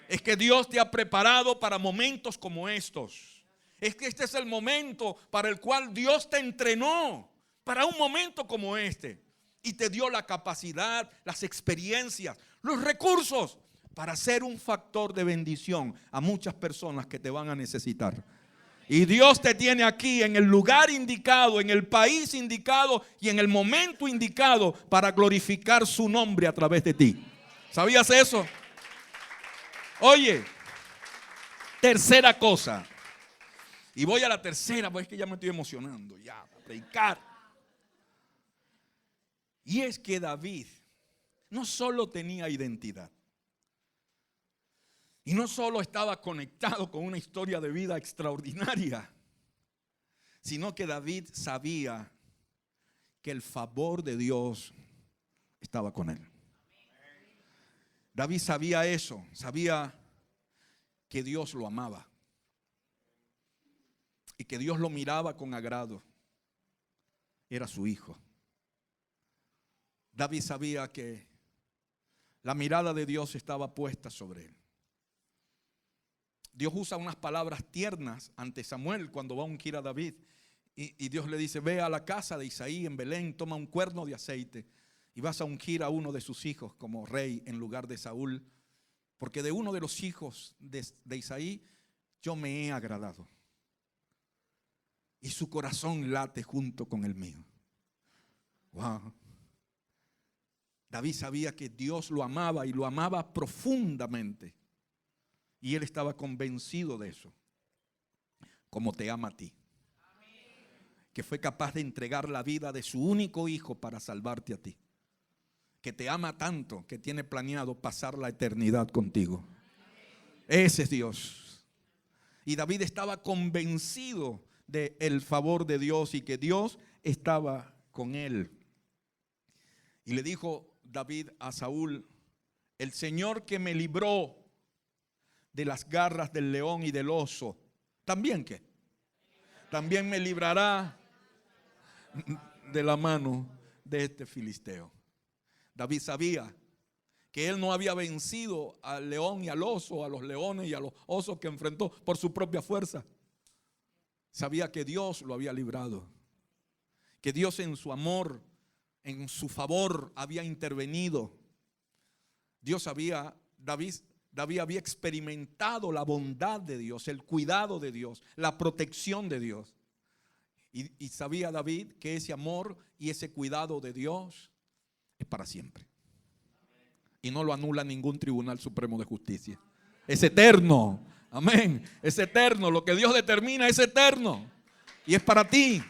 Es que Dios te ha preparado para momentos como estos. Es que este es el momento para el cual Dios te entrenó para un momento como este y te dio la capacidad, las experiencias, los recursos para ser un factor de bendición a muchas personas que te van a necesitar. Y Dios te tiene aquí en el lugar indicado, en el país indicado y en el momento indicado para glorificar su nombre a través de ti. ¿Sabías eso? Oye, tercera cosa. Y voy a la tercera, porque es que ya me estoy emocionando ya a predicar. Y es que David no solo tenía identidad. Y no solo estaba conectado con una historia de vida extraordinaria, sino que David sabía que el favor de Dios estaba con él. David sabía eso, sabía que Dios lo amaba y que Dios lo miraba con agrado. Era su hijo. David sabía que la mirada de Dios estaba puesta sobre él. Dios usa unas palabras tiernas ante Samuel cuando va a ungir a David. Y Dios le dice: ve a la casa de Isaí en Belén, toma un cuerno de aceite y vas a ungir a uno de sus hijos como rey en lugar de Saúl. Porque de uno de los hijos de Isaí yo me he agradado. Y su corazón late junto con el mío. Wow. David sabía que Dios lo amaba y lo amaba profundamente. Y él estaba convencido de eso, como te ama a ti. Que fue capaz de entregar la vida de su único hijo para salvarte a ti. Que te ama tanto que tiene planeado pasar la eternidad contigo. Ese es Dios. Y David estaba convencido del favor de Dios y que Dios estaba con él. Y le dijo David a Saúl: el Señor que me libró de las garras del león y del oso, ¿también qué? También me librará de la mano de este filisteo. David sabía que él no había vencido al león y al oso, a los leones y a los osos que enfrentó por su propia fuerza. Sabía que Dios lo había librado, que Dios en su amor, en su favor había intervenido. David había experimentado la bondad de Dios, el cuidado de Dios, la protección de Dios. Y sabía David que ese amor y ese cuidado de Dios es para siempre. Y no lo anula ningún tribunal supremo de justicia. Es eterno. Amén. Es eterno. Lo que Dios determina es eterno. Y es para ti.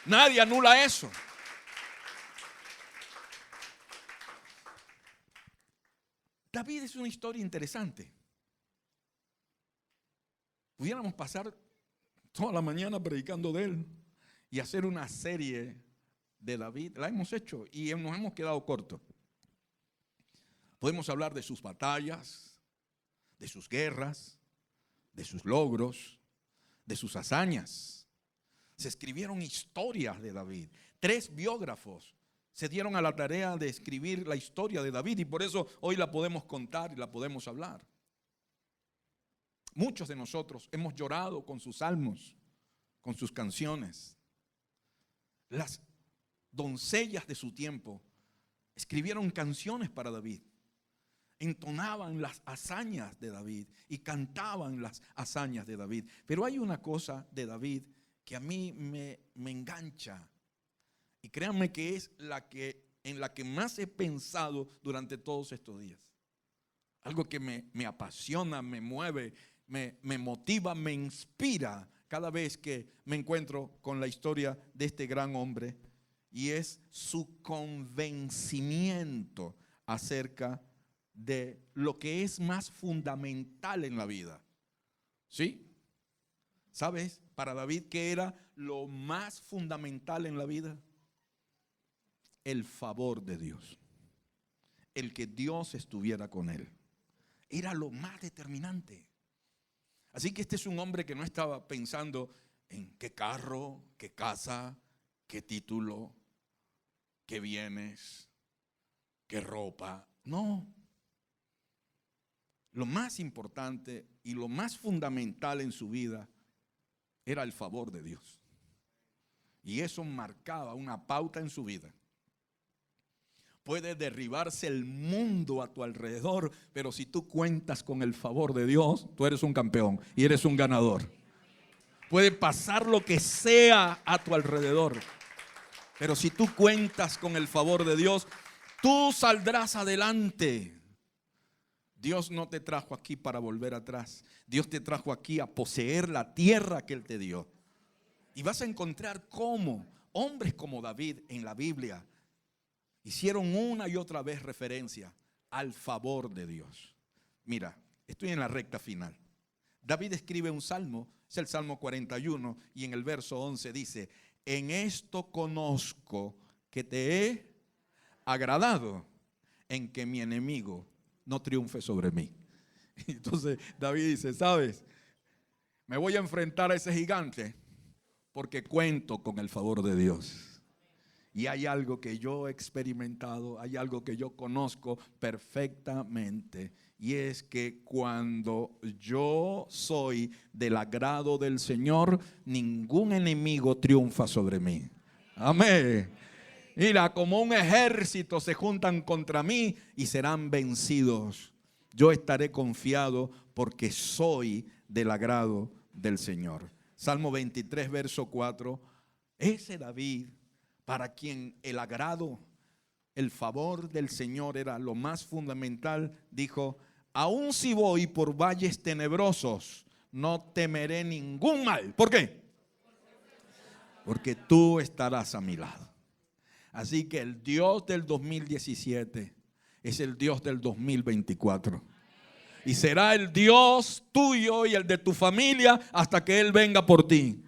Nadie anula eso. David es una historia interesante. Pudiéramos pasar toda la mañana predicando de él y hacer una serie de David. La hemos hecho y nos hemos quedado cortos. Podemos hablar de sus batallas, de sus guerras, de sus logros, de sus hazañas. Se escribieron historias de David. 3 biógrafos se dieron a la tarea de escribir la historia de David y por eso hoy la podemos contar y la podemos hablar. Muchos de nosotros hemos llorado con sus salmos, con sus canciones. Las doncellas de su tiempo escribieron canciones para David, entonaban las hazañas de David y cantaban las hazañas de David. Pero hay una cosa de David que a mí me engancha. Y créanme que es en la que más he pensado durante todos estos días. Algo que me apasiona, me mueve, me motiva, me inspira cada vez que me encuentro con la historia de este gran hombre, y es su convencimiento acerca de lo que es más fundamental en la vida. ¿Sí? ¿Sabes? Para David, ¿qué era lo más fundamental en la vida? El favor de Dios. El que Dios estuviera con él. Era lo más determinante. Así que este es un hombre que no estaba pensando en qué carro, qué casa, qué título, qué bienes, qué ropa. No. Lo más importante y lo más fundamental en su vida era el favor de Dios. Y eso marcaba una pauta en su vida. Puede derribarse el mundo a tu alrededor, pero si tú cuentas con el favor de Dios, tú eres un campeón y eres un ganador. Puede pasar lo que sea a tu alrededor, pero si tú cuentas con el favor de Dios, tú saldrás adelante. Dios no te trajo aquí para volver atrás. Dios te trajo aquí a poseer la tierra que Él te dio. Y vas a encontrar cómo hombres como David en la Biblia hicieron una y otra vez referencia al favor de Dios. Mira, estoy en la recta final. David escribe un salmo, es el Salmo 41, y en el verso 11 dice: en esto conozco que te he agradado, en que mi enemigo no triunfe sobre mí. Entonces David dice: ¿sabes? Me voy a enfrentar a ese gigante porque cuento con el favor de Dios. Y hay algo que yo he experimentado, hay algo que yo conozco perfectamente, y es que cuando yo soy del agrado del Señor, ningún enemigo triunfa sobre mí. Amén. Mira, como un ejército se juntan contra mí y serán vencidos. Yo estaré confiado porque soy del agrado del Señor. Salmo 23, verso 4. Ese David, para quien el agrado, el favor del Señor era lo más fundamental, dijo: aun si voy por valles tenebrosos, no temeré ningún mal. ¿Por qué? Porque tú estarás a mi lado. Así que el Dios del 2017 es el Dios del 2024. Y será el Dios tuyo y el de tu familia hasta que Él venga por ti.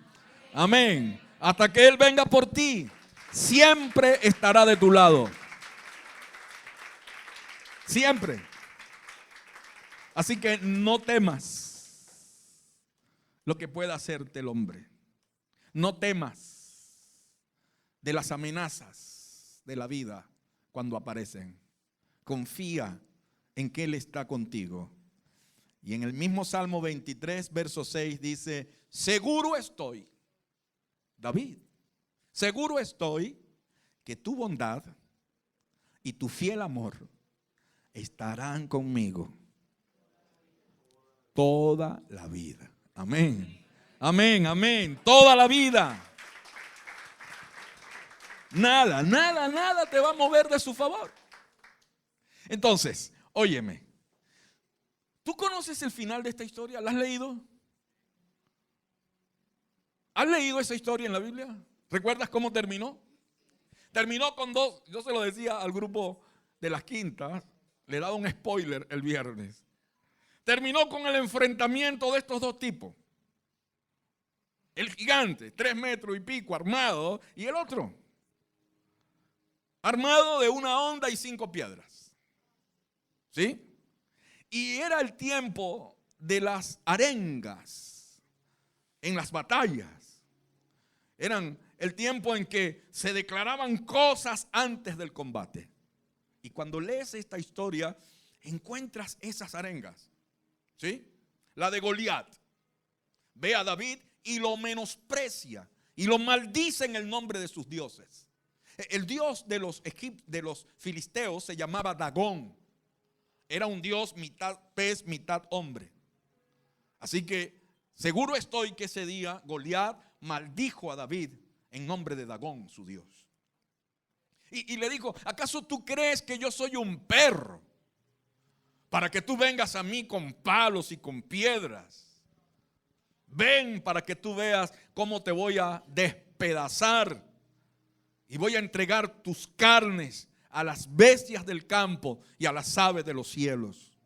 Amén. Hasta que Él venga por ti. Siempre estará de tu lado. Siempre. Así que no temas lo que pueda hacerte el hombre. No temas de las amenazas de la vida cuando aparecen. Confía en que Él está contigo. Y en el mismo Salmo 23, verso 6 dice: seguro estoy, David, seguro estoy que tu bondad y tu fiel amor estarán conmigo toda la vida. Amén. Amén, amén. Toda la vida. Nada, nada, nada te va a mover de su favor. Entonces, óyeme. ¿Tú conoces el final de esta historia? ¿La has leído? ¿Has leído esa historia en la Biblia? ¿Recuerdas cómo terminó? Terminó con dos. Yo se lo decía al grupo de las quintas. Le daba un spoiler el viernes. Terminó con el enfrentamiento de estos dos tipos. El gigante, 3 metros y pico, armado. Y el otro, armado de una honda y 5 piedras. ¿Sí? Y era el tiempo de las arengas en las batallas. Eran el tiempo en que se declaraban cosas antes del combate. Y cuando lees esta historia, encuentras esas arengas. ¿Sí? La de Goliat. Ve a David y lo menosprecia y lo maldice en el nombre de sus dioses. El dios de los filisteos se llamaba Dagón. Era un dios mitad pez, mitad hombre. Así que seguro estoy que ese día Goliat maldijo a David en nombre de Dagón, su dios. Y le dijo: ¿acaso tú crees que yo soy un perro para que tú vengas a mí con palos y con piedras? Ven para que tú veas cómo te voy a despedazar y voy a entregar tus carnes a las bestias del campo y a las aves de los cielos.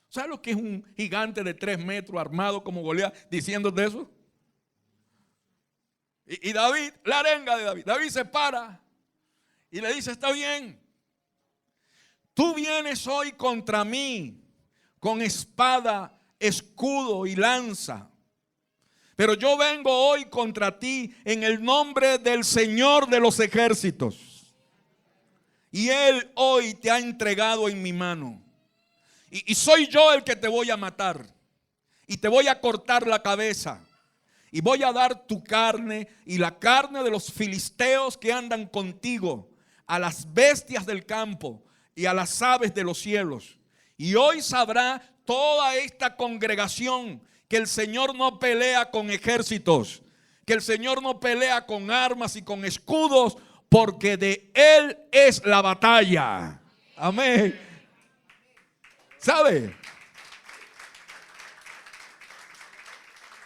¿Sabes lo que es un gigante de 3 metros armado como Goliat diciéndote eso? Y David, la arenga de David. David se para y le dice: está bien, tú vienes hoy contra mí con espada, escudo y lanza, pero yo vengo hoy contra ti en el nombre del Señor de los ejércitos. Y Él hoy te ha entregado en mi mano. Y soy yo el que te voy a matar. Y te voy a cortar la cabeza. Y voy a dar tu carne y la carne de los filisteos que andan contigo a las bestias del campo y a las aves de los cielos. Y hoy sabrá toda esta congregación que el Señor no pelea con ejércitos, que el Señor no pelea con armas y con escudos, porque de Él es la batalla. Amén. ¿Sabe?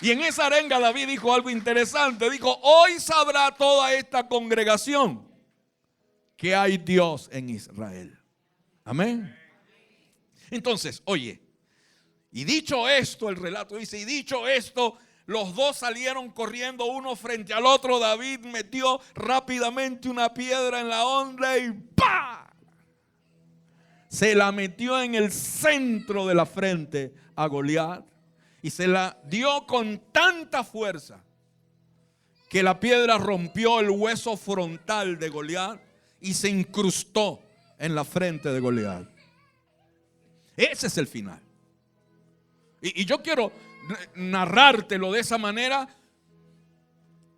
Y en esa arenga David dijo algo interesante. Dijo: hoy sabrá toda esta congregación que hay Dios en Israel. Amén. Entonces, oye, y dicho esto, el relato dice, y dicho esto, los dos salieron corriendo uno frente al otro. David metió rápidamente una piedra en la honra y ¡pah! Se la metió en el centro de la frente a Goliat y se la dio con tanta fuerza que la piedra rompió el hueso frontal de Goliat y se incrustó en la frente de Goliat. Ese es el final. Y yo quiero narrártelo de esa manera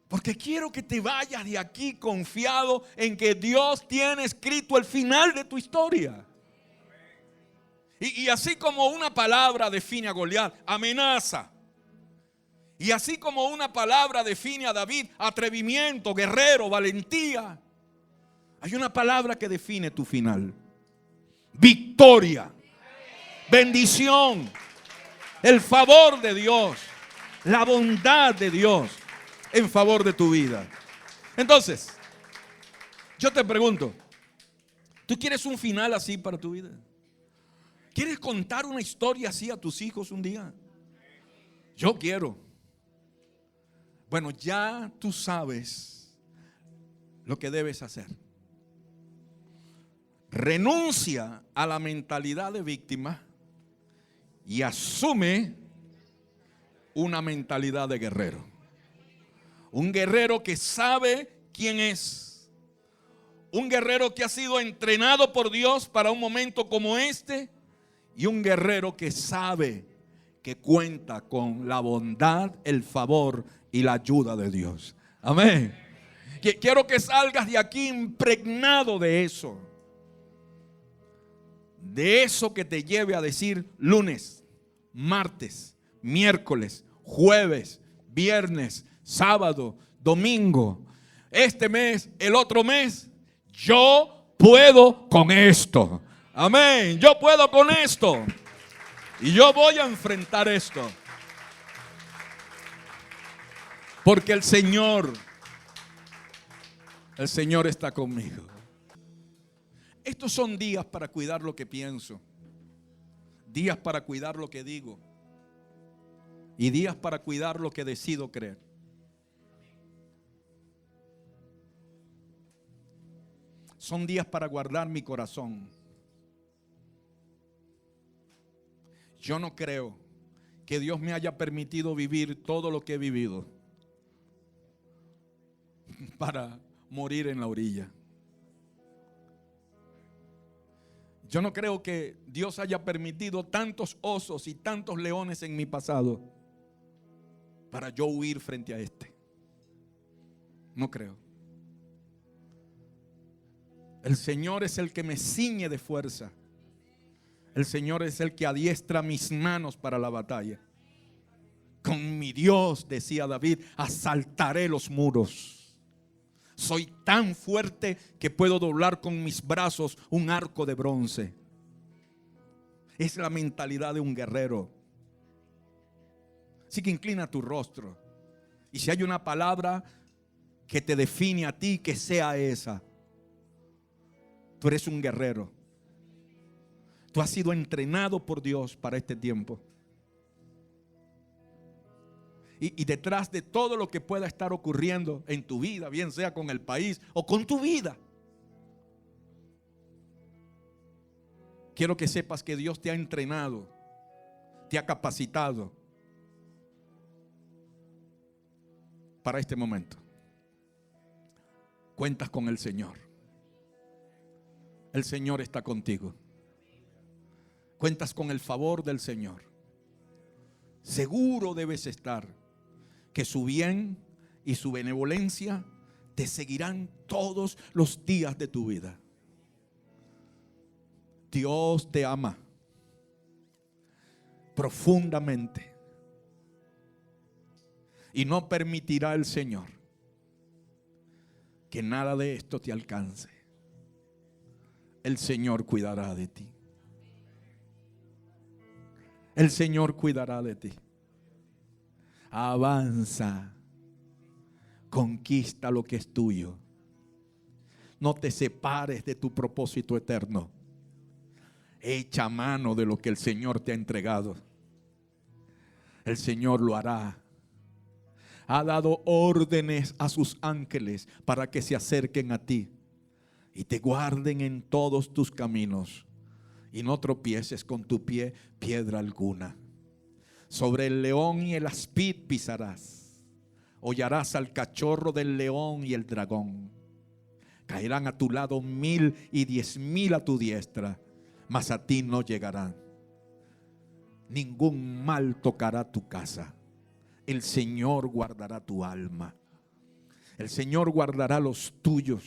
porque quiero que te vayas de aquí confiado en que Dios tiene escrito el final de tu historia. Y así como una palabra define a Goliat, amenaza. Y así como una palabra define a David, atrevimiento, guerrero, valentía, hay una palabra que define tu final: victoria, bendición, el favor de Dios, la bondad de Dios en favor de tu vida. Entonces, yo te pregunto, ¿tú quieres un final así para tu vida? ¿Quieres contar una historia así a tus hijos un día? Yo quiero. Bueno, ya tú sabes lo que debes hacer. Renuncia a la mentalidad de víctima y asume una mentalidad de guerrero. Un guerrero que sabe quién es. Un guerrero que ha sido entrenado por Dios para un momento como este. Y un guerrero que sabe que cuenta con la bondad, el favor y la ayuda de Dios. Amén. Quiero que salgas de aquí impregnado de eso. De eso que te lleve a decir lunes, martes, miércoles, jueves, viernes, sábado, domingo, este mes, el otro mes, yo puedo con esto. Amén, yo puedo con esto. Y yo voy a enfrentar esto. Porque el Señor está conmigo. Estos son días para cuidar lo que pienso. Días para cuidar lo que digo. Y días para cuidar lo que decido creer. Son días para guardar mi corazón. Yo no creo que Dios me haya permitido vivir todo lo que he vivido para morir en la orilla. Yo no creo que Dios haya permitido tantos osos y tantos leones en mi pasado para yo huir frente a este. No creo. El Señor es el que me ciñe de fuerza. El Señor es el que adiestra mis manos para la batalla. Con mi Dios, decía David, asaltaré los muros. Soy tan fuerte que puedo doblar con mis brazos un arco de bronce. Es la mentalidad de un guerrero. Así que inclina tu rostro. Y si hay una palabra que te define a ti, que sea esa. Tú eres un guerrero. Tú has sido entrenado por Dios para este tiempo. Y detrás de todo lo que pueda estar ocurriendo en tu vida, bien sea con el país o con tu vida, quiero que sepas que Dios te ha entrenado, te ha capacitado para este momento. Cuentas con el Señor. El Señor está contigo. Cuentas con el favor del Señor. Seguro debes estar que su bien y su benevolencia te seguirán todos los días de tu vida. Dios te ama profundamente y no permitirá el Señor que nada de esto te alcance. El Señor cuidará de ti. El Señor cuidará de ti. Avanza, conquista lo que es tuyo. No te separes de tu propósito eterno. Echa mano de lo que el Señor te ha entregado. El Señor lo hará. Ha dado órdenes a sus ángeles para que se acerquen a ti y te guarden en todos tus caminos, y no tropieces con tu pie piedra alguna. Sobre el león y el aspid pisarás. Hollarás al cachorro del león y el dragón. Caerán a tu lado 1000 y 10,000 a tu diestra, mas a ti no llegarán. Ningún mal tocará tu casa. El Señor guardará tu alma. El Señor guardará los tuyos.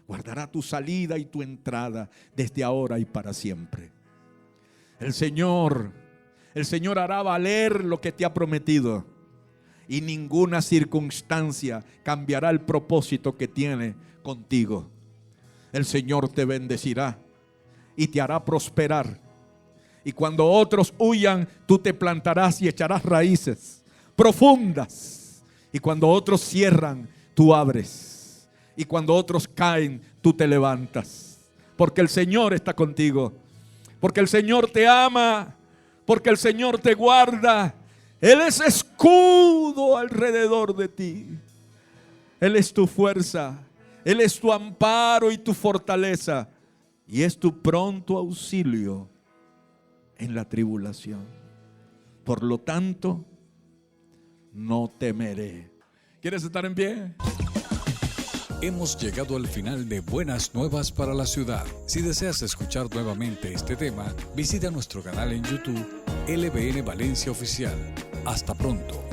Guardará tu salida y tu entrada desde ahora y para siempre. El Señor hará valer lo que te ha prometido, y ninguna circunstancia cambiará el propósito que tiene contigo. El Señor te bendecirá y te hará prosperar. Y cuando otros huyan, tú te plantarás y echarás raíces profundas. Y cuando otros cierran, tú abres. Y cuando otros caen, tú te levantas. Porque el Señor está contigo. Porque el Señor te ama. Porque el Señor te guarda. Él es escudo alrededor de ti. Él es tu fuerza. Él es tu amparo y tu fortaleza. Y es tu pronto auxilio en la tribulación. Por lo tanto, no temeré. ¿Quieres estar en pie? Hemos llegado al final de Buenas Nuevas para la Ciudad. Si deseas escuchar nuevamente este tema, visita nuestro canal en YouTube, LBN Valencia Oficial. Hasta pronto.